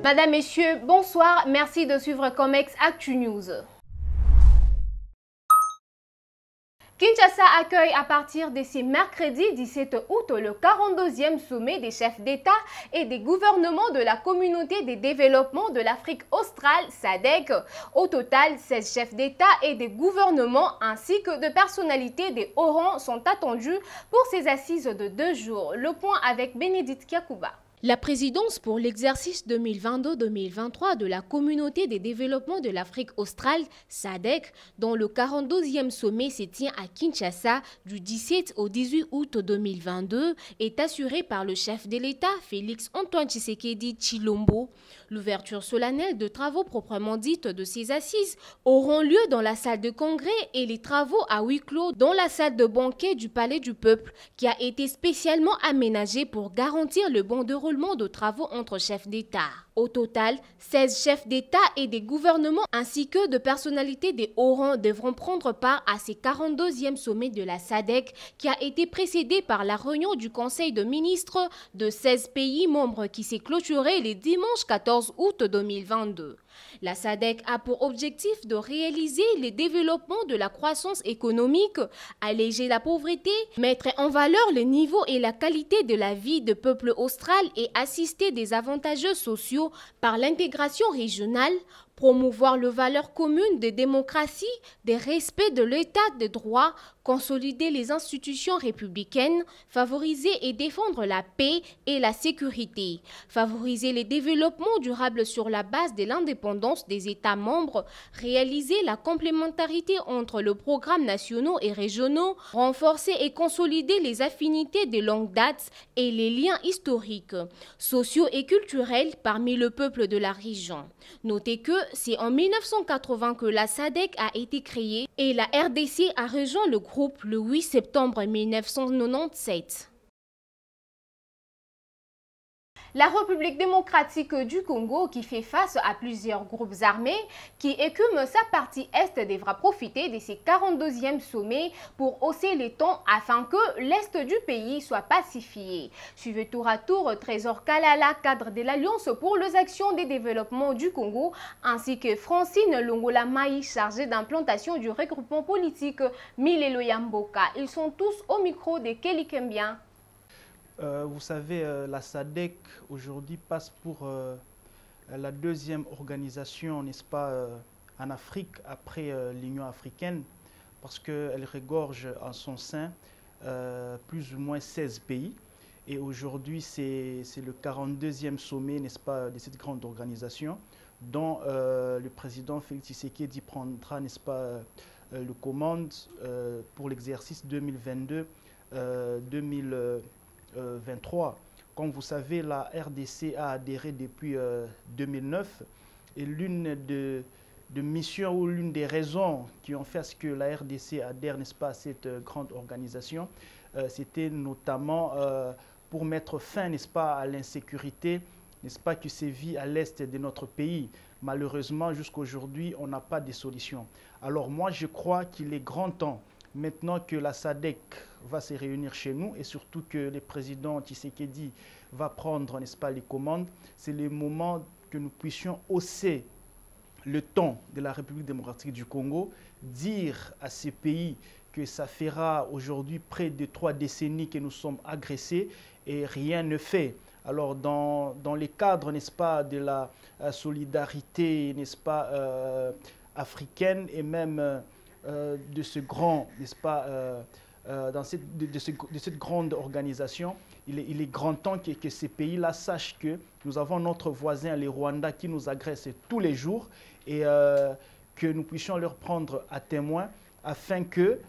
Madame, Messieurs, bonsoir. Merci de suivre Comex Actu News. Kinshasa accueille à partir de ce mercredi 17 août le 42e sommet des chefs d'État et des gouvernements de la communauté de développement de l'Afrique australe, SADC. Au total, 16 chefs d'État et des gouvernements ainsi que de personnalités des hauts rangs sont attendus pour ces assises de 2 jours. Le point avec Bénédicte Kiakouba. La présidence pour l'exercice 2022-2023 de la Communauté des développements de l'Afrique australe, SADC, dont le 42e sommet se tient à Kinshasa du 17 au 18 août 2022, est assurée par le chef de l'État, Félix Antoine Tshisekedi Tshilombo. L'ouverture solennelle de travaux proprement dites de ces assises auront lieu dans la salle de congrès et les travaux à huis clos dans la salle de banquet du Palais du Peuple, qui a été spécialement aménagée pour garantir le bon déroulement de travaux entre chefs d'État. Au total, 16 chefs d'État et des gouvernements ainsi que de personnalités des hauts rangs devront prendre part à ces 42e sommets de la SADC qui a été précédé par la réunion du Conseil de ministres de 16 pays membres qui s'est clôturée le dimanche 14 août 2022. La SADC a pour objectif de réaliser le développement de la croissance économique, alléger la pauvreté, mettre en valeur le niveau et la qualité de la vie du peuple austral et assister des avantages sociaux par l'intégration régionale, promouvoir les valeurs communes de démocratie, de respect de l'état de droit, consolider les institutions républicaines, favoriser et défendre la paix et la sécurité, favoriser le développement durable sur la base de l'indépendance des États membres, réaliser la complémentarité entre les programmes nationaux et régionaux, renforcer et consolider les affinités de longue date et les liens historiques, sociaux et culturels parmi le peuple de la région. Notez que c'est en 1980 que la SADC a été créée et la RDC a rejoint le groupe le 8 septembre 1997. La République démocratique du Congo, qui fait face à plusieurs groupes armés qui écument sa partie est, devra profiter de ces 42e sommets pour hausser les tons afin que l'est du pays soit pacifié. Suivez tour à tour Trésor Kalala, cadre de l'Alliance pour les actions de développement du Congo, ainsi que Francine Longola Maï, chargée d'implantation du regroupement politique Milelo Yamboka. Ils sont tous au micro de Kelly Kembien. Vous savez, la SADC aujourd'hui passe pour la deuxième organisation, n'est-ce pas, en Afrique après l'Union africaine, parce qu'elle regorge en son sein plus ou moins 16 pays. Et aujourd'hui, c'est le 42e sommet, n'est-ce pas, de cette grande organisation, dont le président Félix Tshisekedi prendra, n'est-ce pas, le commande pour l'exercice 2022-2023. Comme vous savez, la RDC a adhéré depuis 2009 et l'une des missions ou l'une des raisons qui ont fait à ce que la RDC adhère, n'est-ce pas, à cette grande organisation, c'était notamment pour mettre fin, n'est-ce pas, à l'insécurité, n'est-ce pas, qui sévit à l'est de notre pays. Malheureusement, jusqu'à aujourd'hui, on n'a pas de solution. Alors moi, je crois qu'il est grand temps, maintenant que la SADC va se réunir chez nous et surtout que le président Tshisekedi va prendre, n'est-ce pas, les commandes, c'est le moment que nous puissions hausser le ton de la République démocratique du Congo, dire à ces pays que ça fera aujourd'hui près de 3 décennies que nous sommes agressés et rien ne fait. Alors dans les cadres, n'est-ce pas, de la solidarité, n'est-ce pas, africaine et même de ce grand, n'est-ce pas, de cette grande organisation, il est grand temps que ces pays-là sachent que nous avons notre voisin, les Rwandais, qui nous agressent tous les jours et que nous puissions leur prendre à témoin afin que,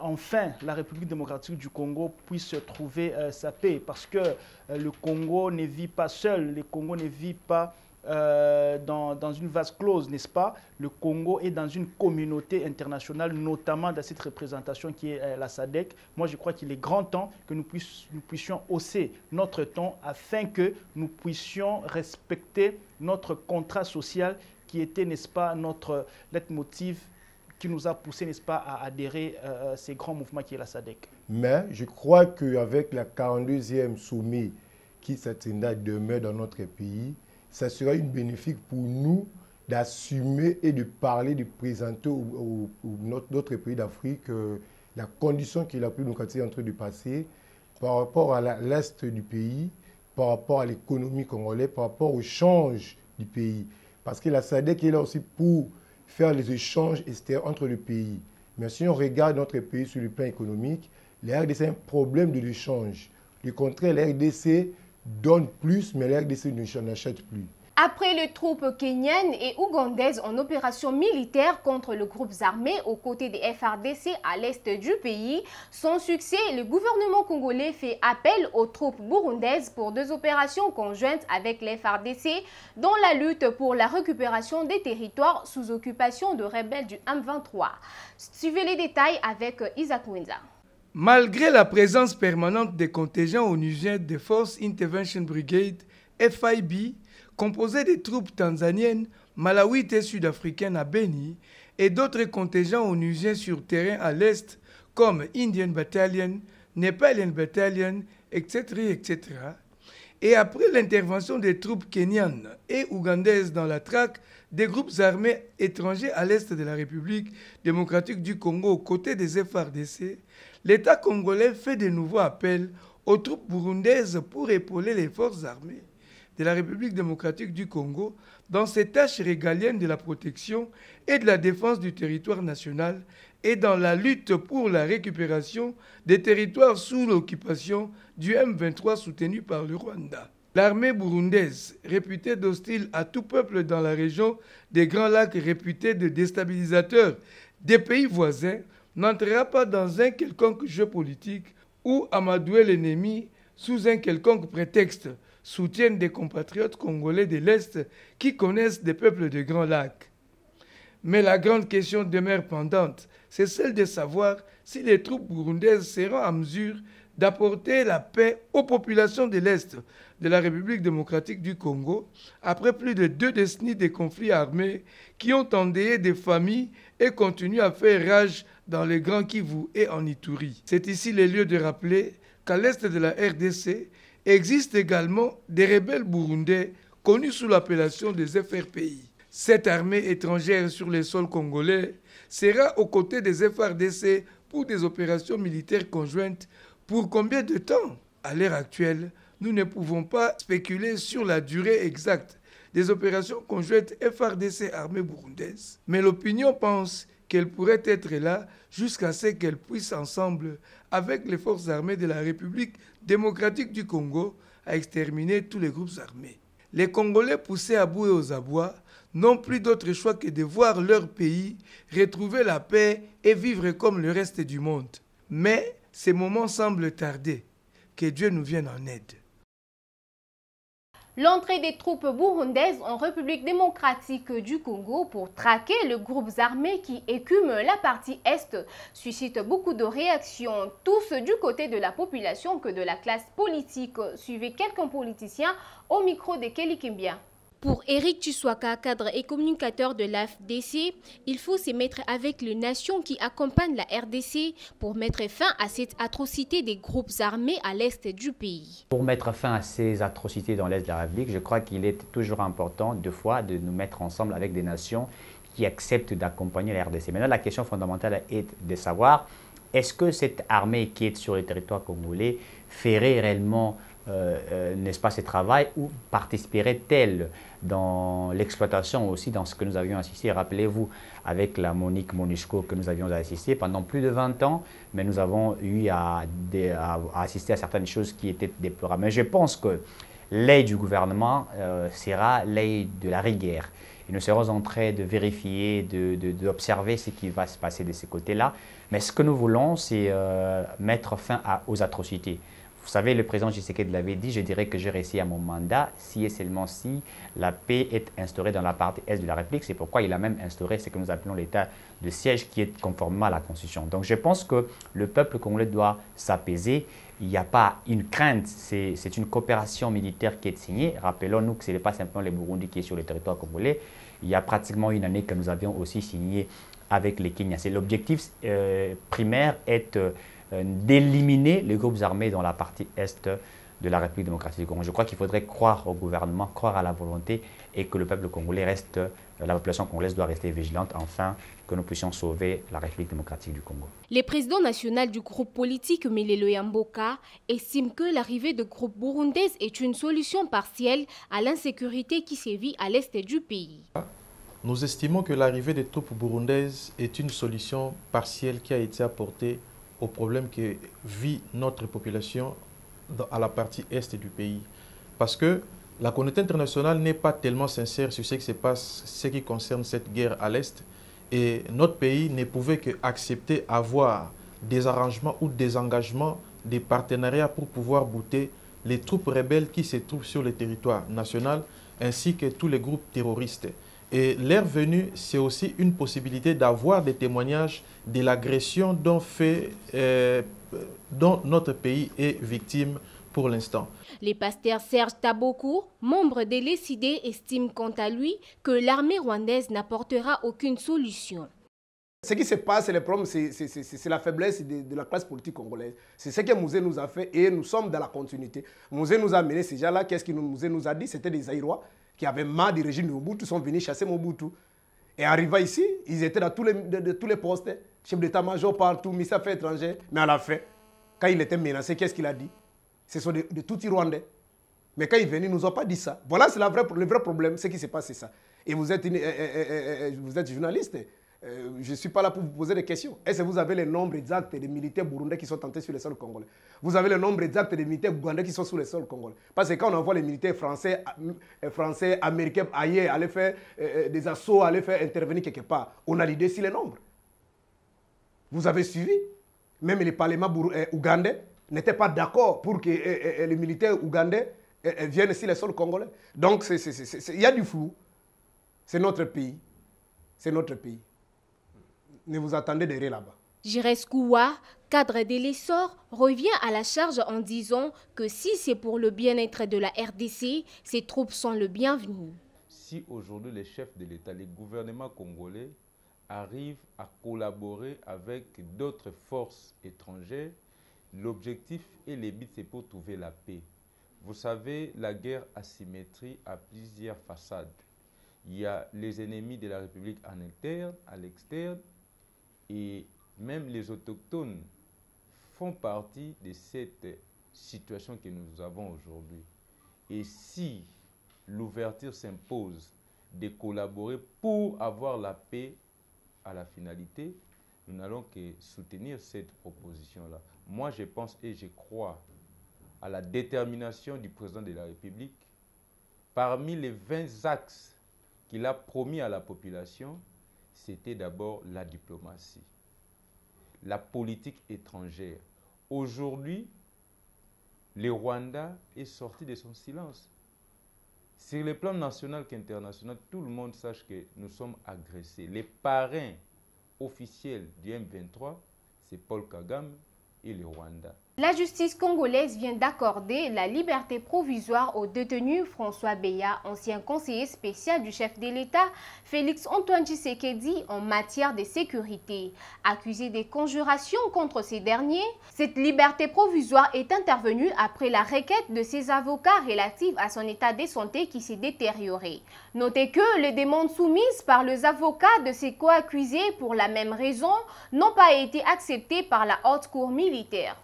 enfin, la République démocratique du Congo puisse trouver sa paix. Parce que le Congo ne vit pas seul, le Congo ne vit pas dans une vase close, n'est-ce pas? Le Congo est dans une communauté internationale, notamment dans cette représentation qui est la SADC. Moi, je crois qu'il est grand temps que nous puissions hausser notre ton afin que nous puissions respecter notre contrat social qui était, n'est-ce pas, notre leitmotiv qui nous a poussé, n'est-ce pas, à adhérer à ces grands mouvements qui est la SADC. Mais je crois qu'avec la 42e sommet qui s'attendra demain dans notre pays, ça sera une bénéfique pour nous d'assumer et de parler, de présenter notre pays d'Afrique la condition qui est la plus démocratique en train de passer par rapport à l'Est du pays, par rapport à l'économie congolaise, par rapport au change du pays. Parce que la SADC est là aussi pour faire les échanges extérieurs entre les pays. Mais si on regarde notre pays sur le plan économique, la RDC a un problème de l'échange. Le contraire, la RDC donne plus, mais la RDC n'achète plus. Après les troupes kenyanes et ougandaises en opération militaire contre les groupes armés aux côtés des FARDC à l'est du pays, sans succès, le gouvernement congolais fait appel aux troupes burundaises pour 2 opérations conjointes avec les FARDC dans la lutte pour la récupération des territoires sous occupation de rebelles du M23. Suivez les détails avec Isaac Winza. Malgré la présence permanente des contingents onusiens des Force Intervention Brigade, FIB, composé des troupes tanzaniennes, malawites et sud-africaines à Beni et d'autres contingents onusiens sur terrain à l'est comme Indian Battalion, Nepalian Battalion, etc. Et après l'intervention des troupes kenyanes et ougandaises dans la traque des groupes armés étrangers à l'est de la République démocratique du Congo aux côtés des FARDC, l'État congolais fait de nouveaux appels aux troupes burundaises pour épauler les forces armées de la République démocratique du Congo dans ses tâches régaliennes de la protection et de la défense du territoire national et dans la lutte pour la récupération des territoires sous l'occupation du M23 soutenu par le Rwanda. L'armée burundaise, réputée d'hostile à tout peuple dans la région des Grands Lacs, réputée de déstabilisateur des pays voisins, n'entrera pas dans un quelconque jeu politique ou amadouer l'ennemi sous un quelconque prétexte, soutiennent des compatriotes congolais de l'Est qui connaissent des peuples de Grands Lacs. Mais la grande question demeure pendante, c'est celle de savoir si les troupes burundaises seront en mesure d'apporter la paix aux populations de l'Est de la République démocratique du Congo après plus de 2 décennies de conflits armés qui ont endeuillé des familles et continuent à faire rage dans les Grands Kivu et en Ituri. C'est ici le lieu de rappeler qu'à l'Est de la RDC, existent également des rebelles burundais connus sous l'appellation des FRPI. Cette armée étrangère sur les sols congolais sera aux côtés des FARDC pour des opérations militaires conjointes. Pour combien de temps? À l'heure actuelle, nous ne pouvons pas spéculer sur la durée exacte des opérations conjointes FARDC armée burundaise. Mais l'opinion pense qu'elle pourrait être là jusqu'à ce qu'elles puissent ensemble, avec les forces armées de la République démocratique du Congo, à exterminer tous les groupes armés. Les Congolais poussés à bout et aux abois n'ont plus d'autre choix que de voir leur pays retrouver la paix et vivre comme le reste du monde. Mais ces moments semblent tarder. Que Dieu nous vienne en aide. L'entrée des troupes burundaises en République démocratique du Congo pour traquer les groupes armés qui écument la partie Est suscite beaucoup de réactions, tous du côté de la population que de la classe politique. Suivez quelques politiciens au micro de Kelly Kimbia. Pour Éric Tshisekedi, cadre et communicateur de l'AFDC, il faut se mettre avec les nations qui accompagnent la RDC pour mettre fin à cette atrocité des groupes armés à l'est du pays. Pour mettre fin à ces atrocités dans l'est de la République, je crois qu'il est toujours important, de nous mettre ensemble avec des nations qui acceptent d'accompagner la RDC. Maintenant, la question fondamentale est de savoir, est-ce que cette armée qui est sur le territoire congolais ferait réellement n'est-ce pas, ce travail ou participerait-elle dans l'exploitation aussi, dans ce que nous avions assisté, rappelez-vous, avec la Monique Monusco que nous avions assisté pendant plus de 20 ans, mais nous avons eu à assister à certaines choses qui étaient déplorables. Mais je pense que l'œil du gouvernement sera l'œil de la rigueur. Et nous serons en train de vérifier, d'observer ce qui va se passer de ces côtés-là. Mais ce que nous voulons, c'est mettre fin aux atrocités. Vous savez, le président Tshisekedi l'avait dit, je dirais que j'ai réussi à mon mandat si et seulement si la paix est instaurée dans la partie est de la République. C'est pourquoi il a même instauré ce que nous appelons l'état de siège qui est conformément à la Constitution. Donc je pense que le peuple congolais doit s'apaiser. Il n'y a pas une crainte, c'est une coopération militaire qui est signée. Rappelons-nous que ce n'est pas simplement le Burundi qui est sur le territoire congolais. Il y a pratiquement une année que nous avions aussi signé avec les Kenyans. L'objectif primaire est d'éliminer les groupes armés dans la partie est de la République démocratique du Congo. Je crois qu'il faudrait croire au gouvernement, croire à la volonté et que le peuple congolais reste, la population congolaise doit rester vigilante afin que nous puissions sauver la République démocratique du Congo. Le président national du groupe politique Melelo Yamboka estime que l'arrivée de groupes burundaises est une solution partielle à l'insécurité qui sévit à l'est du pays. Nous estimons que l'arrivée des troupes burundaises est une solution partielle qui a été apportée aux problèmes que vit notre population à la partie est du pays. Parce que la communauté internationale n'est pas tellement sincère sur ce qui se passe, ce qui concerne cette guerre à l'est. Et notre pays ne pouvait qu'accepter avoir des arrangements ou des engagements, des partenariats pour pouvoir bouter les troupes rebelles qui se trouvent sur le territoire national, ainsi que tous les groupes terroristes. Et leur venue, c'est aussi une possibilité d'avoir des témoignages de l'agression dont notre pays est victime pour l'instant. Le pasteur Serge Tabokou, membre de l'ECD, estime quant à lui que l'armée rwandaise n'apportera aucune solution. Ce qui se passe, le problème, c'est la faiblesse de la classe politique congolaise. C'est ce que Mouzé nous a fait et nous sommes dans la continuité. Mouzé nous a mené ces gens-là. Qu'est-ce que Mouzé nous a dit? C'était des Zaïrois qui avaient marre du régime de Mobutu, sont venus chasser Mobutu. Et arrivant ici, ils étaient dans tous les postes, chef d'état-major partout, ministère des Affaires étrangères. Mais à la fin, quand il était menacé, qu'est-ce qu'il a dit? Ce sont de tout Rwandais. Mais quand il est venu, ils ne nous ont pas dit ça. Voilà, c'est le vrai problème. Ce qui se passe, c'est ça. Et vous êtes journaliste. Je ne suis pas là pour vous poser des questions. Est-ce que vous avez le nombre exact des militaires burundais qui sont tentés sur le sol congolais? Vous avez le nombre exact des militaires ougandais qui sont sur le sol congolais? Parce que quand on envoie les militaires français, américains ailleurs, aller faire des assauts, aller faire intervenir quelque part, on a l'idée sur les nombres. Vous avez suivi? Même les parlements ougandais n'étaient pas d'accord pour que les militaires ougandais viennent sur le sol congolais. Donc, il y a du flou. C'est notre pays. C'est notre pays. Ne vous attendez de rien là-bas. Jires Kouwa, cadre de l'essor, revient à la charge en disant que si c'est pour le bien-être de la RDC, ces troupes sont le bienvenu. Si aujourd'hui les chefs de l'État, les gouvernements congolais arrivent à collaborer avec d'autres forces étrangères, l'objectif et les buts, c'est pour trouver la paix. Vous savez, la guerre asymétrie a plusieurs façades. Il y a les ennemis de la République en interne, à l'externe, et même les autochtones font partie de cette situation que nous avons aujourd'hui. Et si l'ouverture s'impose de collaborer pour avoir la paix à la finalité, nous n'allons que soutenir cette proposition-là. Moi, je pense et je crois à la détermination du président de la République. Parmi les 20 axes qu'il a promis à la population, c'était d'abord la diplomatie, la politique étrangère. Aujourd'hui, le Rwanda est sorti de son silence. Sur le plan national qu'international, tout le monde sache que nous sommes agressés. Les parrains officiels du M23, c'est Paul Kagame et le Rwanda. La justice congolaise vient d'accorder la liberté provisoire au détenu François Beya, ancien conseiller spécial du chef de l'État Félix-Antoine Tshisekedi en matière de sécurité. Accusé des conjurations contre ces derniers, cette liberté provisoire est intervenue après la requête de ses avocats relative à son état de santé qui s'est détérioré. Notez que les demandes soumises par les avocats de ses co-accusés pour la même raison n'ont pas été acceptées par la haute cour militaire.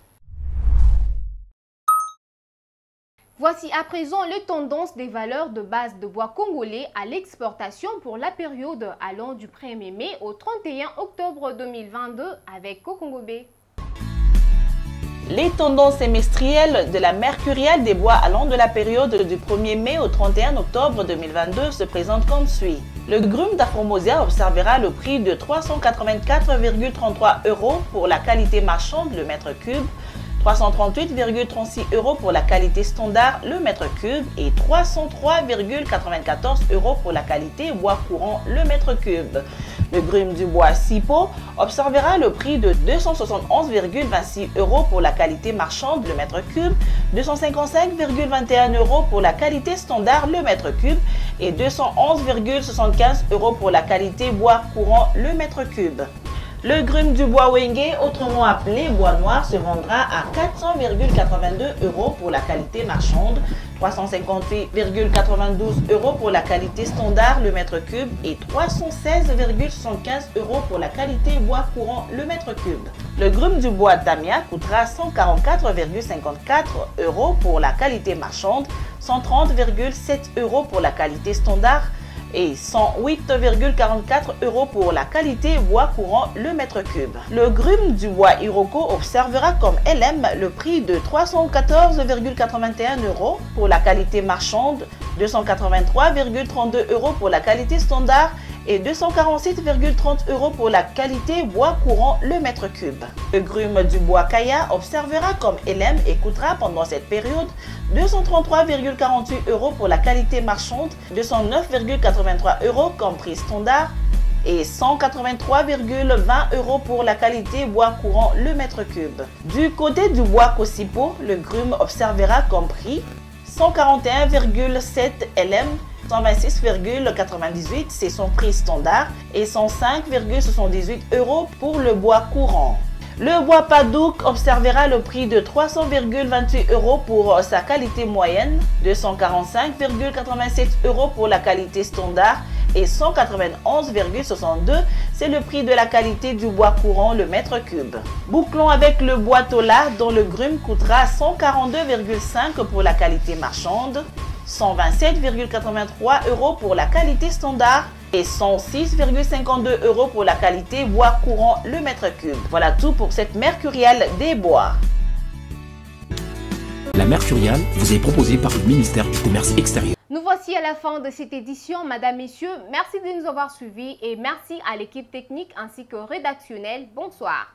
Voici à présent les tendances des valeurs de base de bois congolais à l'exportation pour la période allant du 1er mai au 31 octobre 2022 avec Kokongobé. Les tendances semestrielles de la mercuriale des bois allant de la période du 1er mai au 31 octobre 2022 se présentent comme suit. Le grume d'Afromosia observera le prix de 384,33 € pour la qualité marchande le mètre cube, 338,36 € pour la qualité standard le mètre cube et 303,94 € pour la qualité bois courant le mètre cube. Le grume du bois Sipo observera le prix de 271,26 € pour la qualité marchande le mètre cube, 255,21 € pour la qualité standard le mètre cube et 211,75 € pour la qualité bois courant le mètre cube. Le grume du bois Wenge, autrement appelé bois noir, se vendra à 400,82 € pour la qualité marchande, 358,92 € pour la qualité standard le mètre cube et 316,75 € pour la qualité bois courant le mètre cube. Le grume du bois Damia coûtera 144,54 € pour la qualité marchande, 130,7 € pour la qualité standard et 108,44 € pour la qualité bois courant le mètre cube. Le grume du bois Iroko observera comme LM le prix de 314,81 € pour la qualité marchande, 283,32 € pour la qualité standard et 247,30 € pour la qualité bois courant le mètre cube. Le grume du bois Kaya observera comme LM et coûtera pendant cette période 233,48 € pour la qualité marchande, 209,83 € comme prix standard et 183,20 € pour la qualité bois courant le mètre cube. Du côté du bois Kosipo, le grume observera comme prix 141,7 LM, 126,98 c'est son prix standard et 105,78 € pour le bois courant. Le bois Padouk observera le prix de 300,28 € pour sa qualité moyenne, 245,87 € pour la qualité standard et 191,62 c'est le prix de la qualité du bois courant le mètre cube. Bouclons avec le bois Tola dont le grume coûtera 142,5 € pour la qualité marchande, 127,83 € pour la qualité standard et 106,52 € pour la qualité bois courant le mètre cube. Voilà tout pour cette mercuriale des bois. La mercuriale vous est proposée par le ministère du Commerce extérieur. Nous voici à la fin de cette édition, mesdames, messieurs. Merci de nous avoir suivis et merci à l'équipe technique ainsi que rédactionnelle. Bonsoir.